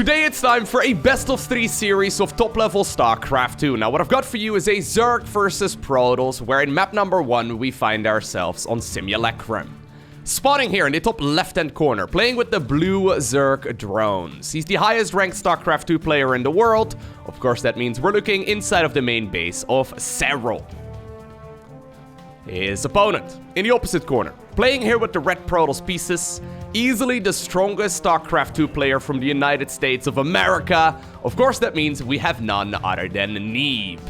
Today it's time for a best of 3 series of top level StarCraft 2. Now what I've got for you is a Zerg versus Protoss, where in map number 1 we find ourselves on Simulacrum. Spawning here in the top left hand corner, playing with the blue Zerg drones. He's the highest ranked StarCraft 2 player in the world. Of course that means we're looking inside of the main base of Serral. His opponent, in the opposite corner, playing here with the red Protoss pieces, easily the strongest StarCraft 2 player from the United States of America. Of course that means we have none other than Neeb.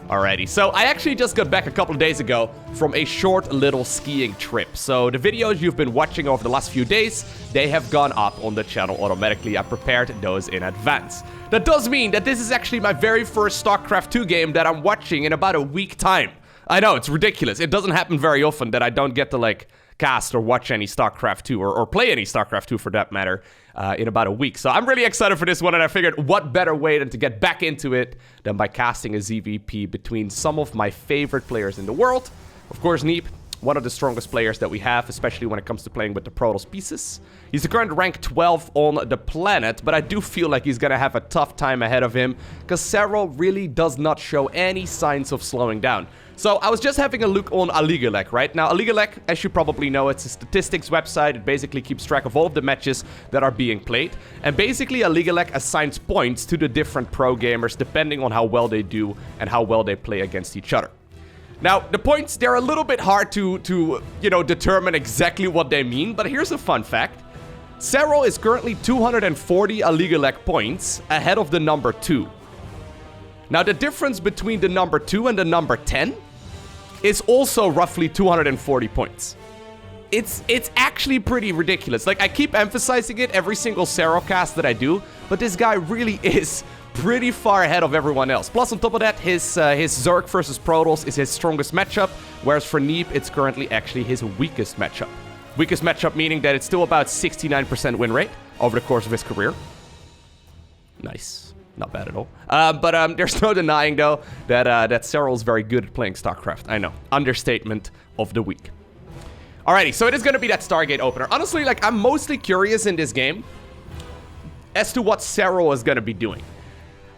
Alrighty, so I actually just got back a couple of days ago from a short little skiing trip. So the videos you've been watching over the last few days, they have gone up on the channel automatically. I prepared those in advance. That does mean that this is actually my very first StarCraft 2 game that I'm watching in about a week time. I know, it's ridiculous. It doesn't happen very often that I don't get to, cast or watch any StarCraft 2, or play any StarCraft 2 for that matter, in about a week. So I'm really excited for this one, and I figured what better way than to get back into it than by casting a ZVP between some of my favorite players in the world. Of course, Neeb, one of the strongest players that we have, especially when it comes to playing with the Protoss pieces. He's the current rank 12 on the planet, but I do feel like he's gonna have a tough time ahead of him, because Serral really does not show any signs of slowing down. So I was just having a look on Aligalek, right? Now, Aligalek, as you probably know, it's a statistics website. It basically keeps track of all of the matches that are being played. And basically, Aligalek assigns points to the different pro gamers depending on how well they do and how well they play against each other. Now, the points, they're a little bit hard to determine exactly what they mean, but here's a fun fact. Serral is currently 240 Aligalek points ahead of the number 2. Now, the difference between the number 2 and the number 10 is also roughly 240 points. It's actually pretty ridiculous. I keep emphasizing it every single Serral cast that I do, but this guy really is pretty far ahead of everyone else. Plus, on top of that, his Zerg versus Protoss is his strongest matchup, whereas for Neeb, it's currently actually his weakest matchup. Weakest matchup meaning that it's still about 69% win rate over the course of his career. Nice. Not bad at all. But there's no denying, though, that Serral is very good at playing StarCraft. I know. Understatement of the week. Alrighty, so it is going to be that Stargate opener. Honestly, I'm mostly curious in this game as to what Serral is going to be doing.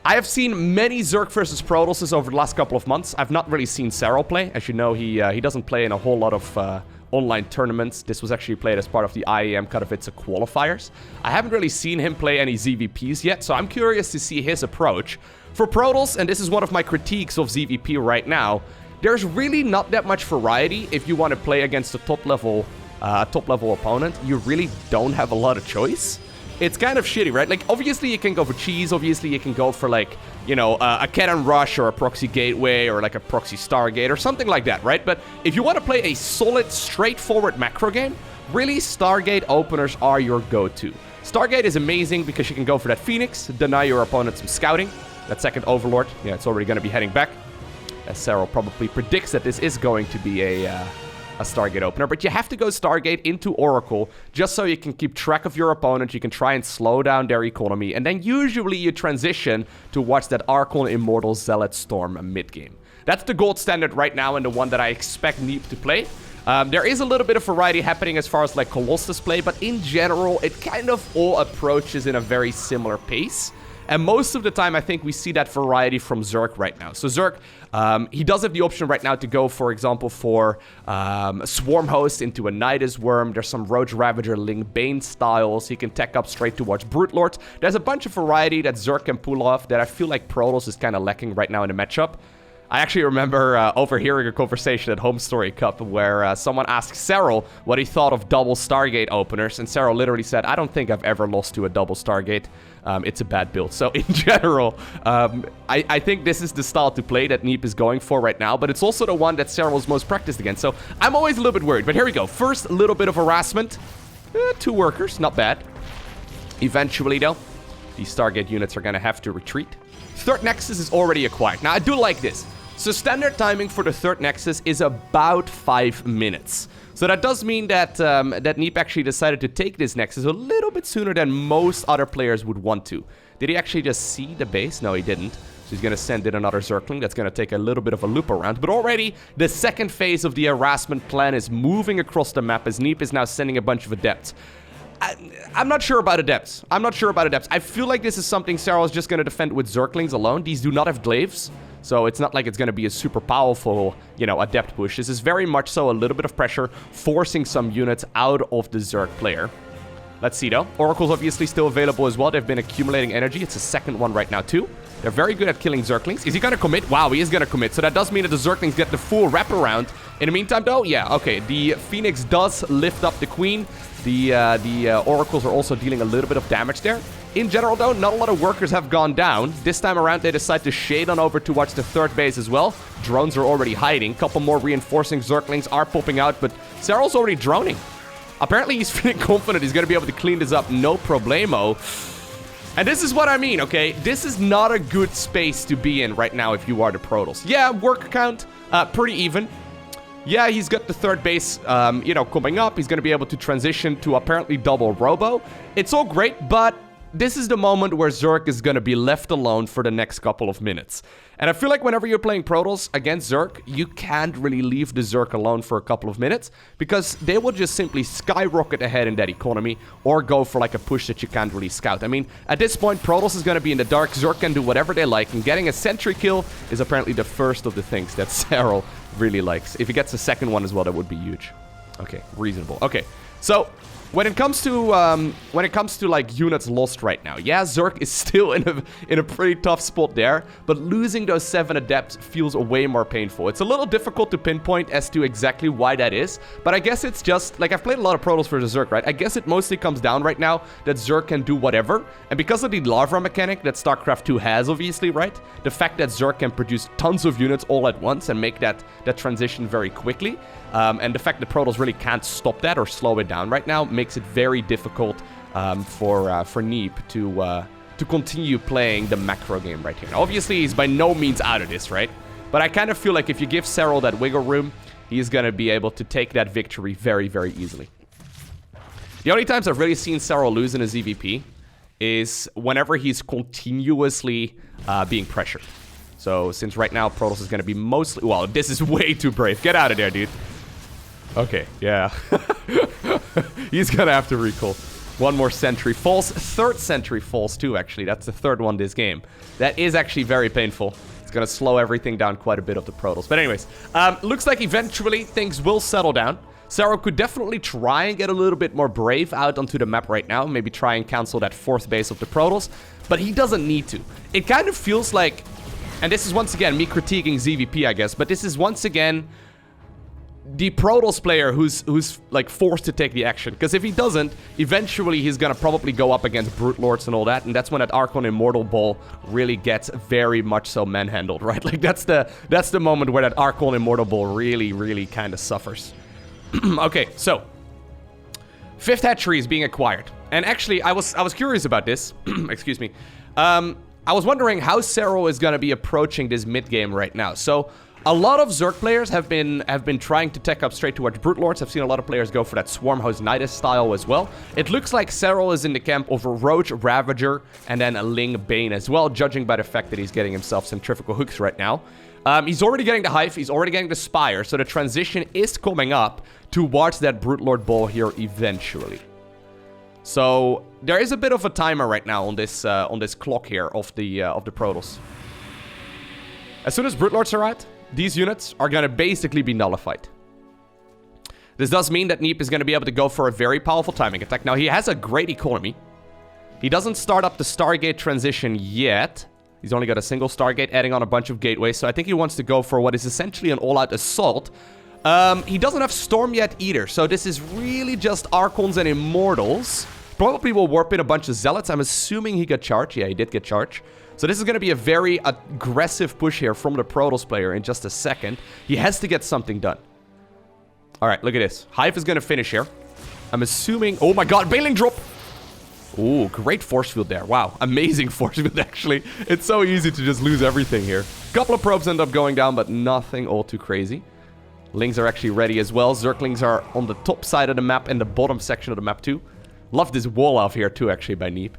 I have seen many Zerg versus Protosses over the last couple of months. I've not really seen Serral play. As you know, he doesn't play in a whole lot of online tournaments. This was actually played as part of the IEM Katowice qualifiers. I haven't really seen him play any ZVPs yet, so I'm curious to see his approach. For Protoss, and this is one of my critiques of ZVP right now, there's really not that much variety if you want to play against a top-level opponent. You really don't have a lot of choice. It's kind of shitty, right? Obviously you can go for cheese, obviously you can go for, a cannon rush or a proxy gateway or, a proxy Stargate or something like that, right? But if you want to play a solid, straightforward macro game, really Stargate openers are your go-to. Stargate is amazing because you can go for that Phoenix, deny your opponent some scouting. That second Overlord, yeah, it's already going to be heading back, as Serral probably predicts that this is going to be a Stargate opener, but you have to go Stargate into Oracle just so you can keep track of your opponent, you can try and slow down their economy, and then usually you transition to watch that Archon Immortal Zealot Storm mid-game. That's the gold standard right now and the one that I expect Neeb to play. There is a little bit of variety happening as far as Colossus play, but in general, it kind of all approaches in a very similar pace. And most of the time, I think we see that variety from Zerg right now. So Zerg, he does have the option right now to go, for example, for Swarm Host into a Nidus Worm. There's some Roach Ravager Ling Bane styles. He can tech up straight towards Brute Lord. There's a bunch of variety that Zerg can pull off that I feel like Protoss is kind of lacking right now in the matchup. I actually remember overhearing a conversation at Home Story Cup where someone asked Serral what he thought of double Stargate openers, and Serral literally said, I don't think I've ever lost to a double Stargate. It's a bad build. So in general, I think this is the style to play that Neeb is going for right now, but it's also the one that Serral is most practiced against. So I'm always a little bit worried, but here we go. First, a little bit of harassment. 2 workers, not bad. Eventually, though, these Stargate units are going to have to retreat. Third Nexus is already acquired. Now, I do like this. So standard timing for the third Nexus is about 5 minutes. So that does mean that that Neeb actually decided to take this Nexus a little bit sooner than most other players would want to. Did he actually just see the base? No, he didn't. So he's going to send in another Zergling. That's going to take a little bit of a loop around. But already, the second phase of the harassment plan is moving across the map as Neeb is now sending a bunch of adepts. I'm not sure about Adepts. I'm not sure about Adepts. I feel like this is something Serral is just going to defend with Zerglings alone. These do not have glaives, so it's not like it's going to be a super powerful, you know, Adept push. This is very much so a little bit of pressure, forcing some units out of the Zerg player. Let's see, though. Oracle's obviously still available as well. They've been accumulating energy. It's the second one right now, too. They're very good at killing Zerglings. Is he going to commit? Wow, he is going to commit. So that does mean that the Zerglings get the full wraparound. In the meantime, though, yeah, okay. The Phoenix does lift up the Queen. The Oracles are also dealing a little bit of damage there. In general, though, not a lot of workers have gone down. This time around, they decide to shade on over towards the third base as well. Drones are already hiding. Couple more reinforcing Zerglings are popping out, but Serral's already droning. Apparently, he's feeling confident he's going to be able to clean this up, no problemo. And this is what I mean, okay? This is not a good space to be in right now if you are the Protoss. Yeah, work count, pretty even. Yeah, he's got the third base, you know, coming up. He's going to be able to transition to apparently double Robo. It's all great, but this is the moment where Zerg is going to be left alone for the next couple of minutes. And I feel like whenever you're playing Protoss against Zerg, you can't really leave the Zerg alone for a couple of minutes because they will just simply skyrocket ahead in that economy or go for like a push that you can't really scout. I mean, at this point, Protoss is going to be in the dark. Zerg can do whatever they like, and getting a sentry kill is apparently the first of the things that Serral really likes. If he gets a second one as well, that would be huge. Okay, reasonable. Okay, so when it comes to like units lost right now, yeah, Zerg is still in a pretty tough spot there, but losing those 7 adepts feels way more painful. It's a little difficult to pinpoint as to exactly why that is, but I guess it's just like I've played a lot of Protoss versus Zerg, right? I guess it mostly comes down right now that Zerg can do whatever, and because of the larva mechanic that StarCraft 2 has, obviously, right? The fact that Zerg can produce tons of units all at once and make that transition very quickly. And the fact that Protoss really can't stop that or slow it down right now makes it very difficult for Neeb to continue playing the macro game right here. Now, obviously, he's by no means out of this, right? But I kind of feel like if you give Serral that wiggle room, he's going to be able to take that victory very, very easily. The only times I've really seen Serral lose in his EVP is whenever he's continuously being pressured. So since right now Protoss is going to be mostly... Well, this is way too brave. Get out of there, dude. Okay, yeah. He's going to have to recall. One more sentry falls. Third sentry falls too, actually. That's the third one this game. That is actually very painful. It's going to slow everything down quite a bit of the Protoss. But anyways, looks like eventually things will settle down. Serral could definitely try and get a little bit more brave out onto the map right now. Maybe try and cancel that fourth base of the Protoss. But he doesn't need to. It kind of feels like... And this is once again me critiquing ZVP, I guess. But this is once again the Protoss player who's like forced to take the action. Because if he doesn't, eventually he's gonna probably go up against Brute Lords and all that. And that's when that Archon Immortal Ball really gets very much so manhandled, right? Like that's the moment where that Archon Immortal Ball really kind of suffers. Okay, so 5th hatchery is being acquired. And actually, I was curious about this. Excuse me. I was wondering how Serral is going to be approaching this mid-game right now. So, a lot of Zerg players have been trying to tech up straight towards Brute Lords. I've seen a lot of players go for that Swarmhouse Nidus style as well. It looks like Serral is in the camp of a Roach Ravager and then a Ling Bane as well, judging by the fact that he's getting himself centrifugal hooks right now. He's already getting the Hive, he's already getting the Spire, so the transition is coming up towards that Brute Lord Ball here eventually. So there is a bit of a timer right now on this clock here of the Protoss. As soon as Brute Lords are out, these units are gonna basically be nullified. This does mean that Neeb is gonna be able to go for a very powerful timing attack. Now he has a great economy. He doesn't start up the Stargate transition yet. He's only got a single Stargate, adding on a bunch of gateways. So I think he wants to go for what is essentially an all-out assault. He doesn't have Storm yet either, so this is really just Archons and Immortals. Probably will warp in a bunch of Zealots. I'm assuming he got charged. Yeah, he did get charged. So this is going to be a very aggressive push here from the Protoss player in just a second. He has to get something done. All right, look at this. Hive is going to finish here. I'm assuming... Oh my god, Baneling drop! Ooh, great force field there. Wow, amazing force field, actually. It's so easy to just lose everything here. Couple of probes end up going down, but nothing all too crazy. Lings are actually ready as well. Zerglings are on the top side of the map and the bottom section of the map too. Love this wall off here too, actually, by Neeb.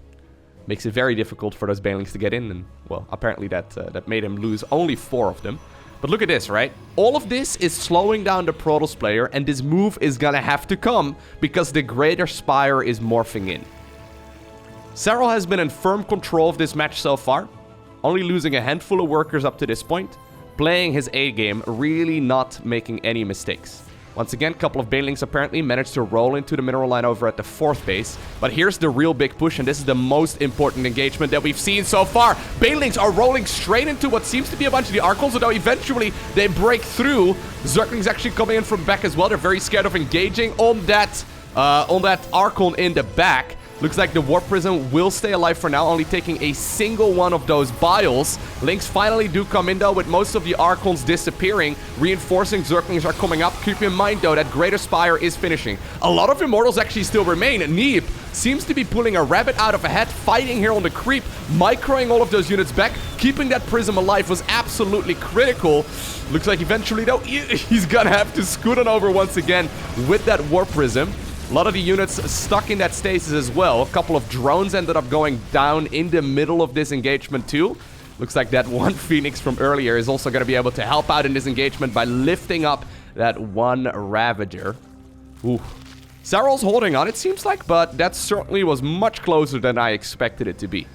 Makes it very difficult for those Banelings to get in. And, well, apparently that made him lose only 4 of them. But look at this, right? All of this is slowing down the Protoss player, and this move is gonna have to come because the Greater Spire is morphing in. Serral has been in firm control of this match so far, only losing a handful of workers up to this point, playing his A game, really not making any mistakes. Once again, a couple of Banelings apparently managed to roll into the mineral line over at the 4th base. But here's the real big push, and this is the most important engagement that we've seen so far. Banelings are rolling straight into what seems to be a bunch of the Archons, although eventually they break through. Zerglings actually coming in from back as well. They're very scared of engaging on that Archon in the back. Looks like the Warp Prism will stay alive for now, only taking a single one of those biles. Links finally do come in, though, with most of the Archons disappearing. Reinforcing Zerglings are coming up. Keep in mind, though, that Greater Spire is finishing. A lot of Immortals actually still remain. Neeb seems to be pulling a rabbit out of a hat, fighting here on the creep, microing all of those units back. Keeping that Prism alive was absolutely critical. Looks like eventually, though, he's gonna have to scoot on over once again with that Warp Prism. A lot of the units stuck in that stasis as well. A couple of drones ended up going down in the middle of this engagement too. Looks like that one Phoenix from earlier is also going to be able to help out in this engagement by lifting up that one Ravager. Ooh. Serral's holding on, it seems like, but that certainly was much closer than I expected it to be.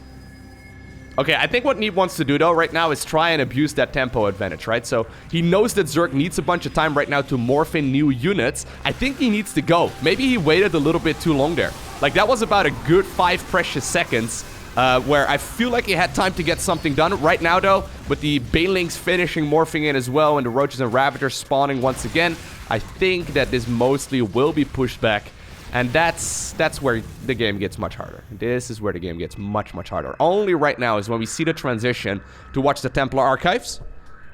Okay, I think what Neeb wants to do, though, right now is try and abuse that tempo advantage, right? So he knows that Zerg needs a bunch of time right now to morph in new units. I think he needs to go. Maybe he waited a little bit too long there. Like, that was about a good 5 precious seconds where I feel like he had time to get something done. Right now, though, with the Banelings finishing morphing in as well and the Roaches and Ravagers spawning once again, I think that this mostly will be pushed back. And that's where the game gets much harder. This is where the game gets much, much harder. Only right now is when we see the transition to watch the Templar Archives.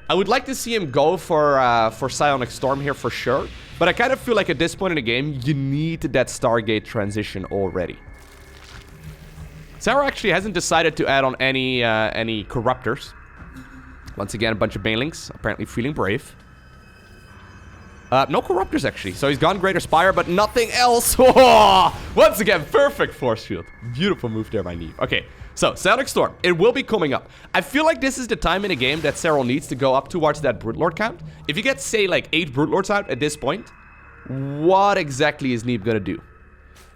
I would like to see him go for Psionic Storm here for sure. But I kind of feel like at this point in the game, you need that Stargate transition already. Serral actually hasn't decided to add on any Corruptors. Once again, a bunch of Banelings, apparently feeling brave. No Corruptors, actually. So he's gone Greater Spire, but nothing else. Once again, perfect force field. Beautiful move there by Neeb. Okay, so Psionic Storm. It will be coming up. I feel like this is the time in the game that Serral needs to go up towards that Broodlord count. If you get, say, like 8 Broodlords out at this point, what exactly is Neeb gonna do?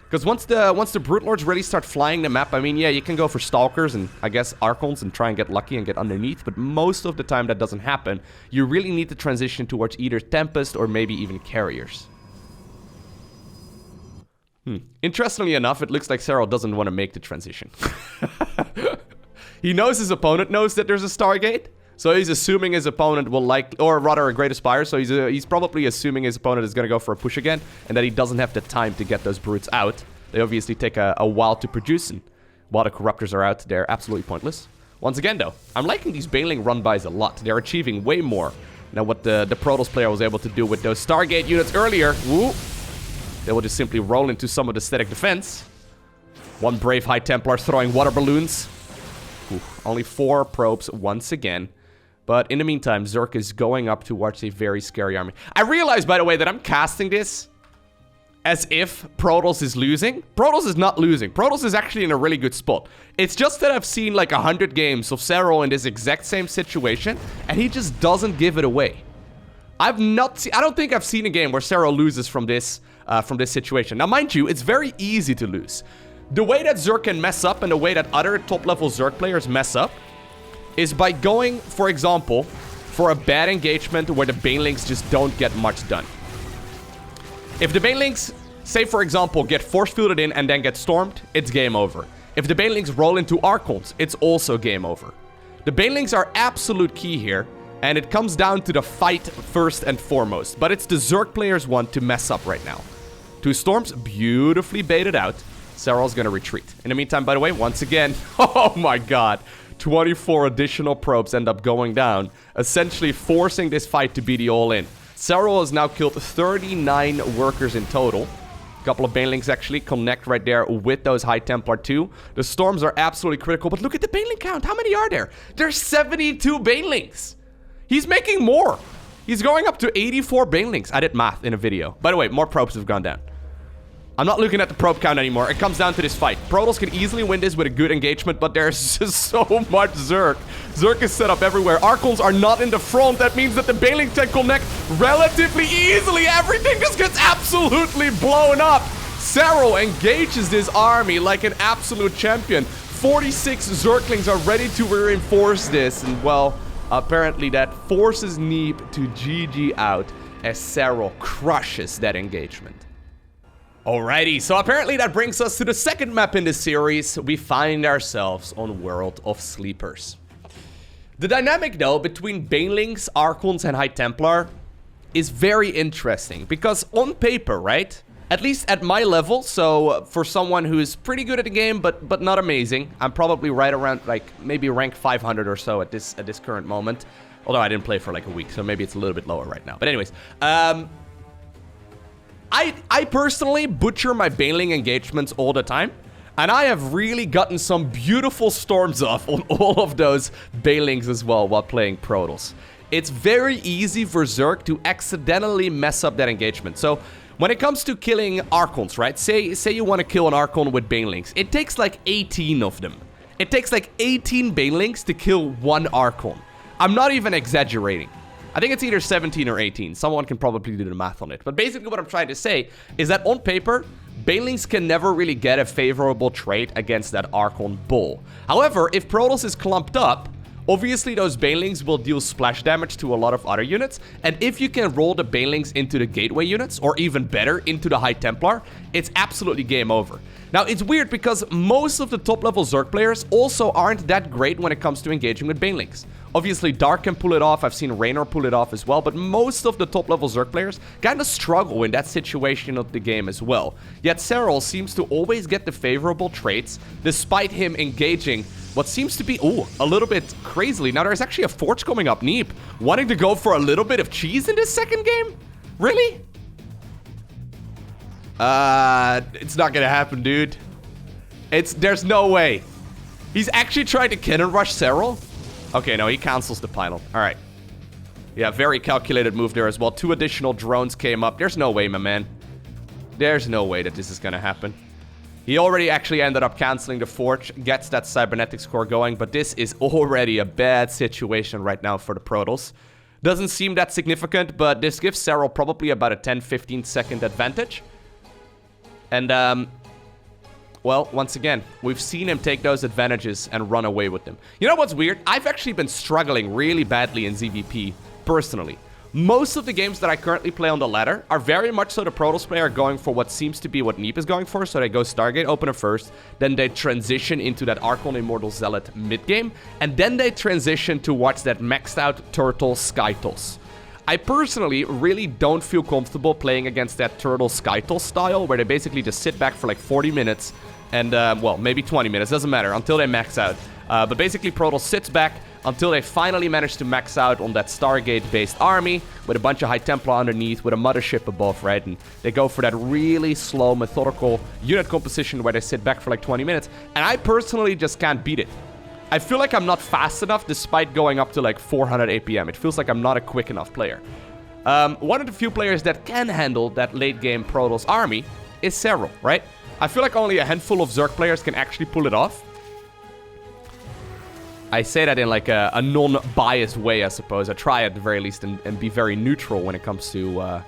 Because once the Broodlords really start flying the map, I mean, yeah, you can go for Stalkers and, I guess, Archons and try and get lucky and get underneath, but most of the time that doesn't happen. You really need to transition towards either Tempest or maybe even Carriers. Interestingly enough, it looks like Serral doesn't want to make the transition. He knows his opponent knows that there's a Stargate, so he's assuming his opponent will or rather a Great Spire, so he's probably assuming his opponent is going to go for a push again, and that he doesn't have the time to get those brutes out. They obviously take a while to produce, and while the Corruptors are out, they're absolutely pointless. Once again, though, I'm liking these Baneling run-bys a lot. They're achieving way more than what the Protoss player was able to do with those Stargate units earlier. Woo! They will just simply roll into some of the static defense. One brave High Templar throwing water balloons. Ooh, only 4 probes once again. But in the meantime, Zerg is going up towards a very scary army. I realize, by the way, that I'm casting this as if Protoss is losing. Protoss is not losing. Protoss is actually in a really good spot. It's just that I've seen like 100 games of Serral in this exact same situation, and he just doesn't give it away. I don't think I've seen a game where Serral loses from this situation. Now, mind you, it's very easy to lose. The way that Zerg can mess up and the way that other top-level Zerg players mess up is by going, for example, for a bad engagement where the Banelings just don't get much done. If the Banelings, say for example, get force fielded in and then get stormed, it's game over. If the Banelings roll into Archons, it's also game over. The Banelings are absolute key here, and it comes down to the fight first and foremost. But it's the Zerg players want to mess up right now. 2 storms, beautifully baited out. Serral's gonna retreat. In the meantime, by the way, once again, oh my god, 24 additional probes end up going down, essentially forcing this fight to be the all-in. Serral has now killed 39 workers in total. A couple of Banelings actually connect right there with those High Templar too. The storms are absolutely critical, but look at the Baneling count. How many are there? There's 72 Banelings. He's making more. He's going up to 84 Banelings. I did math in a video. By the way, more probes have gone down. I'm not looking at the probe count anymore. It comes down to this fight. Protoss can easily win this with a good engagement, but there's just so much Zerg. Zerg is set up everywhere. Archons are not in the front. That means that the Banelings can connect relatively easily. Everything just gets absolutely blown up. Serral engages this army like an absolute champion. 46 Zerglings are ready to reinforce this. And, well, apparently that forces Neeb to GG out as Serral crushes that engagement. Alrighty, so apparently that brings us to the second map in this series. We find ourselves on World of Sleepers. The dynamic, though, between Banelings, Archons, and High Templar is very interesting. Because on paper, right? At least at my level, so for someone who is pretty good at the game, but not amazing. I'm probably right around, like, maybe rank 500 or so at this current moment. Although I didn't play for like a week, so maybe it's a little bit lower right now. But anyways, I personally butcher my Baneling engagements all the time. And I have really gotten some beautiful storms off on all of those Banelings as well while playing Protoss. It's very easy for Zerg to accidentally mess up that engagement. So when it comes to killing Archons, right? Say you want to kill an Archon with Banelings. It takes like 18 of them. It takes like 18 Banelings to kill one Archon. I'm not even exaggerating. I think it's either 17 or 18. Someone can probably do the math on it. But basically what I'm trying to say is that on paper, Banelings can never really get a favorable trait against that Archon bull. However, if Protoss is clumped up, obviously those Banelings will deal splash damage to a lot of other units. And if you can roll the Banelings into the gateway units, or even better, into the High Templar, it's absolutely game over. Now, it's weird because most of the top-level Zerg players also aren't that great when it comes to engaging with Banelings. Obviously, Dark can pull it off. I've seen Raynor pull it off as well. But most of the top-level Zerg players kind of struggle in that situation of the game as well. Yet Serral seems to always get the favorable traits, despite him engaging what seems to be, a little bit crazily. Now, there's actually a Forge coming up. Neeb wanting to go for a little bit of cheese in this second game? Really? It's not gonna happen, dude. There's no way. He's actually trying to cannon rush Serral? Okay, no, he cancels the pylon. Alright. Yeah, very calculated move there as well. 2 additional drones came up. There's no way, my man. There's no way that this is gonna happen. He already actually ended up canceling the Forge, gets that cybernetics core going, but this is already a bad situation right now for the Protoss. Doesn't seem that significant, but this gives Serral probably about a 10-15 second advantage. And, well, once again, we've seen him take those advantages and run away with them. You know what's weird? I've actually been struggling really badly in ZVP, personally. Most of the games that I currently play on the ladder are very much so the Protoss player going for what seems to be what Neeb is going for. So they go Stargate Opener first, then they transition into that Archon Immortal Zealot mid-game, and then they transition towards that maxed out Turtle Skytos. I personally really don't feel comfortable playing against that Turtle Skytos style, where they basically just sit back for like 40 minutes, and, well, maybe 20 minutes, doesn't matter, until they max out. But basically, Protoss sits back until they finally manage to max out on that Stargate-based army, with a bunch of High Templar underneath, with a mothership above, right? And they go for that really slow, methodical unit composition where they sit back for like 20 minutes, and I personally just can't beat it. I feel like I'm not fast enough despite going up to like 400 APM. It feels like I'm not a quick enough player. One of the few players that can handle that late-game Protoss army is Serral, right? I feel like only a handful of Zerg players can actually pull it off. I say that in like a non-biased way, I suppose. I try at the very least and be very neutral when it comes to you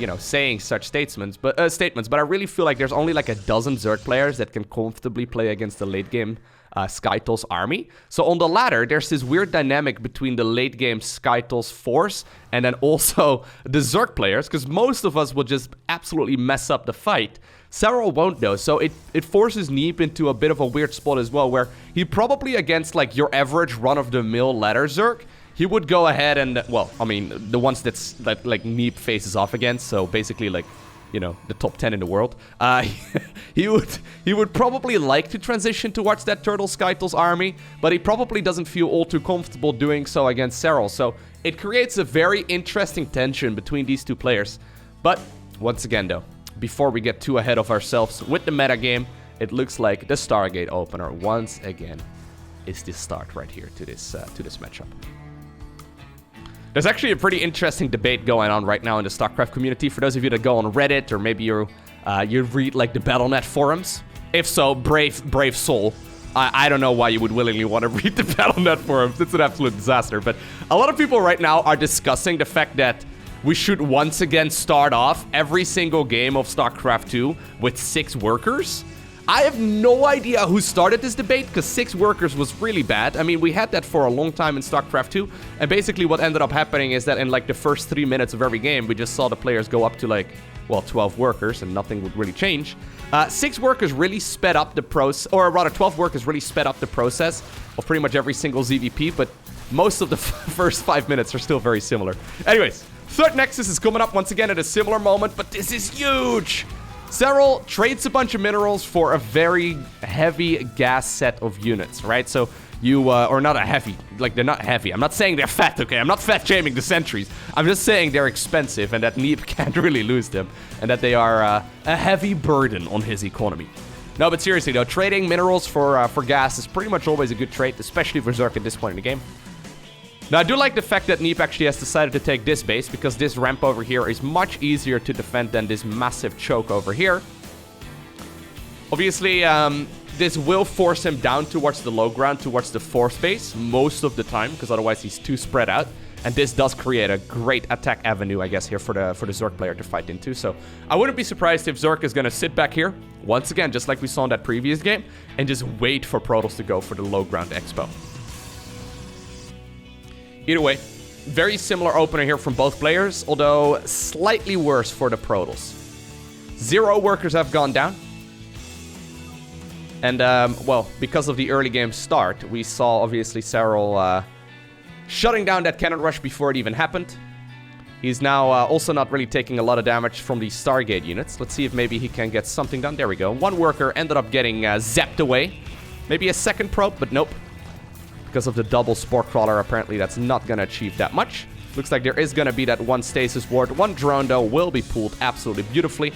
know, saying such statements. But I really feel like there's only like a dozen Zerg players that can comfortably play against the late game Skytos army. So on the ladder, there's this weird dynamic between the late game Skytos force and then also the Zerg players, because most of us will just absolutely mess up the fight. Serral won't though, so it forces Neeb into a bit of a weird spot as well, where he probably against like your average run-of-the-mill ladder Zerg, he would go ahead and, well, I mean, the ones that like Neeb faces off against, so basically like, you know, the top 10 in the world. He would probably like to transition towards that Turtle Skytos army, but he probably doesn't feel all too comfortable doing so against Serral. So it creates a very interesting tension between these two players. But once again, though, before we get too ahead of ourselves with the metagame, it looks like the Stargate opener once again is the start right here to this matchup. There's actually a pretty interesting debate going on right now in the StarCraft community. For those of you that go on Reddit, or maybe you read like the Battle.net forums. If so, brave soul. I don't know why you would willingly want to read the Battle.net forums. It's an absolute disaster. But a lot of people right now are discussing the fact that we should once again start off every single game of StarCraft 2 with 6 workers. I have no idea who started this debate, because 6 workers was really bad. I mean, we had that for a long time in StarCraft 2, and basically what ended up happening is that in like the first 3 minutes of every game, we just saw the players go up to like, well, 12 workers, and nothing would really change. 6 workers really sped up the process, or rather 12 workers really sped up the process of pretty much every single ZVP, but most of the first 5 minutes are still very similar. Anyways, third Nexus is coming up once again at a similar moment, but this is huge! Serral trades a bunch of minerals for a very heavy gas set of units, right? So you, or not a heavy, like they're not heavy. I'm not saying they're fat, okay? I'm not fat shaming the sentries. I'm just saying they're expensive and that Neeb can't really lose them. And that they are a heavy burden on his economy. No, but seriously though, trading minerals for gas is pretty much always a good trade, especially for Zerg at this point in the game. Now, I do like the fact that Neeb actually has decided to take this base, because this ramp over here is much easier to defend than this massive choke over here. Obviously, this will force him down towards the low ground, towards the 4th base, most of the time, because otherwise he's too spread out. And this does create a great attack avenue, I guess, here for the Zerg player to fight into. So I wouldn't be surprised if Zerg is going to sit back here, once again, just like we saw in that previous game, and just wait for Protoss to go for the low ground expo. Either way, very similar opener here from both players, although slightly worse for the Protoss. 0 workers have gone down. And, well, because of the early game start, we saw, obviously, Serral shutting down that cannon rush before it even happened. He's now also not really taking a lot of damage from the Stargate units. Let's see if maybe he can get something done. There we go. 1 worker ended up getting zapped away. Maybe a second probe, but nope. Because of the double Spore Crawler, apparently that's not going to achieve that much. Looks like there is going to be that 1 stasis ward. 1 drone, though, will be pulled absolutely beautifully.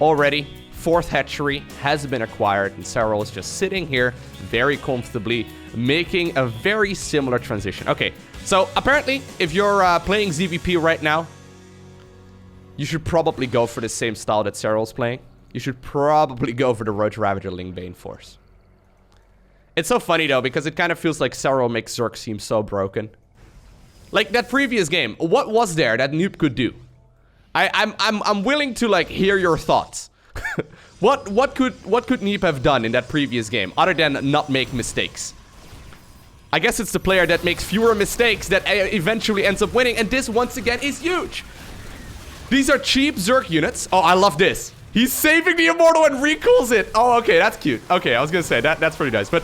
Already, 4th hatchery has been acquired, and Serral is just sitting here very comfortably, making a very similar transition. Okay, so apparently, if you're playing ZVP right now, you should probably go for the same style that Serral's playing. You should probably go for the Roach Ravager Lingbane Force. It's so funny, though, because it kind of feels like Serral makes Zerg seem so broken. Like, that previous game, what was there that Neeb could do? I'm willing to, like, hear your thoughts. What could Neeb have done in that previous game, other than not make mistakes? I guess it's the player that makes fewer mistakes that eventually ends up winning, and this, once again, is huge. These are cheap Zerg units. Oh, I love this. He's saving the Immortal and recalls it. Oh, okay, that's cute. Okay, I was gonna say, that's pretty nice, but...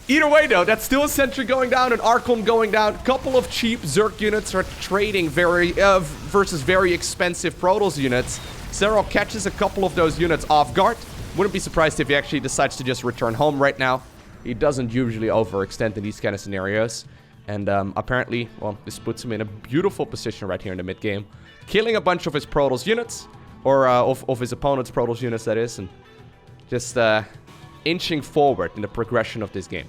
Either way, though, that's still a Sentry going down, an Archon going down. Couple of cheap Zerg units are trading versus very expensive Protoss units. Serral catches a couple of those units off guard. Wouldn't be surprised if he actually decides to just return home right now. He doesn't usually overextend in these kind of scenarios. And apparently, well, this puts him in a beautiful position right here in the mid-game. Killing a bunch of his Protoss units, or of his opponent's Protoss units, that is. And just inching forward in the progression of this game.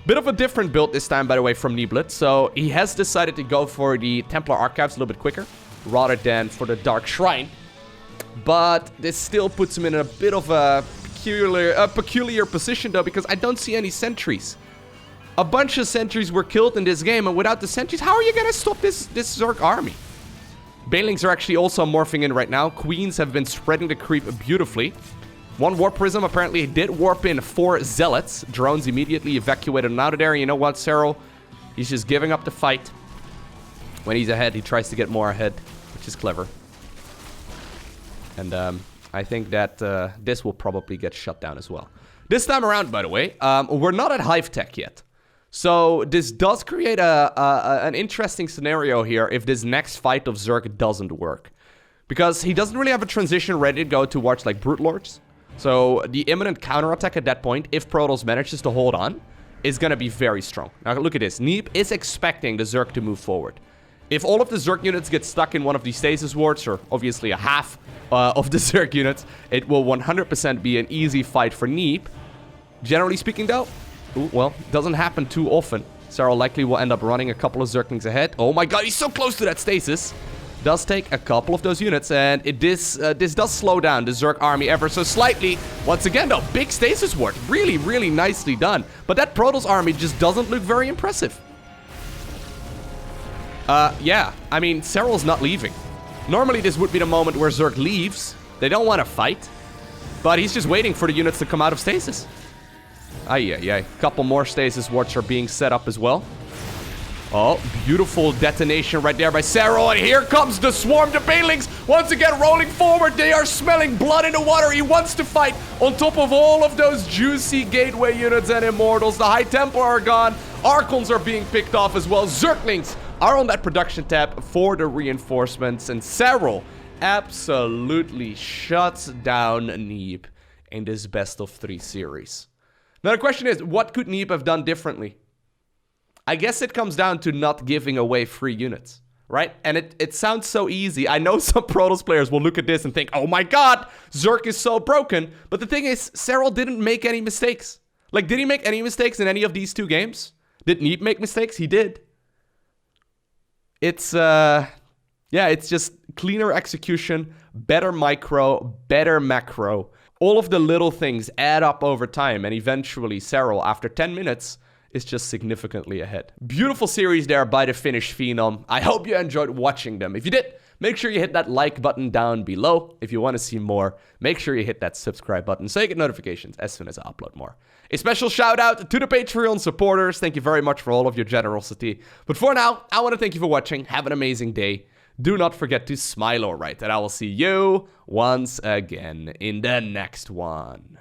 Bit of a different build this time, by the way, from Neeblet. So he has decided to go for the Templar Archives a little bit quicker, rather than for the Dark Shrine. But this still puts him in a bit of a peculiar position, though, because I don't see any sentries. A bunch of sentries were killed in this game, and without the sentries, how are you gonna stop this Zerg army? Banelings are actually also morphing in right now. Queens have been spreading the creep beautifully. 1 Warp Prism apparently did warp in 4 Zealots. Drones immediately evacuated him out of there. You know what, Serral? He's just giving up the fight. When he's ahead, he tries to get more ahead, which is clever. And I think that this will probably get shut down as well. This time around, by the way, we're not at Hive Tech yet. So this does create an interesting scenario here if this next fight of Zerg doesn't work. Because he doesn't really have a transition ready to go towards, like, Brute Lords. So the imminent counterattack at that point, if Protoss manages to hold on, is going to be very strong. Now look at this. Neeb is expecting the Zerg to move forward. If all of the Zerg units get stuck in one of these stasis wards, or obviously a half of the Zerg units, it will 100% be an easy fight for Neeb. Generally speaking, though, well, doesn't happen too often. Serral likely will end up running a couple of Zerglings ahead. Oh my god, he's so close to that stasis. Does take a couple of those units, and this does slow down the Zerg army ever so slightly. Once again, though, big stasis ward. Really, really nicely done. But that Protoss army just doesn't look very impressive. Yeah, I mean, Serral's not leaving. Normally, this would be the moment where Zerg leaves. They don't want to fight. But he's just waiting for the units to come out of stasis. Ay. Couple more stasis wards are being set up as well. Oh, beautiful detonation right there by Serral. And here comes the swarm. The Banelings once again rolling forward. They are smelling blood in the water. He wants to fight on top of all of those juicy gateway units and immortals. The High Templar are gone. Archons are being picked off as well. Zerglings are on that production tab for the reinforcements. And Serral absolutely shuts down Neeb in this best of 3 series. Now the question is, what could Neeb have done differently? I guess it comes down to not giving away free units, right? And it sounds so easy. I know some Protoss players will look at this and think, oh my god, Zerg is so broken. But the thing is, Serral didn't make any mistakes. Like, did he make any mistakes in any of these 2 games? Did Neeb make mistakes? He did. It's, yeah, it's just cleaner execution, better micro, better macro. All of the little things add up over time, and eventually Serral, after 10 minutes, is just significantly ahead. Beautiful series there by the Finnish Phenom. I hope you enjoyed watching them. If you did, make sure you hit that like button down below. If you want to see more, make sure you hit that subscribe button so you get notifications as soon as I upload more. A special shout out to the Patreon supporters. Thank you very much for all of your generosity. But for now, I want to thank you for watching. Have an amazing day. Do not forget to smile alright, and I will see you once again in the next one.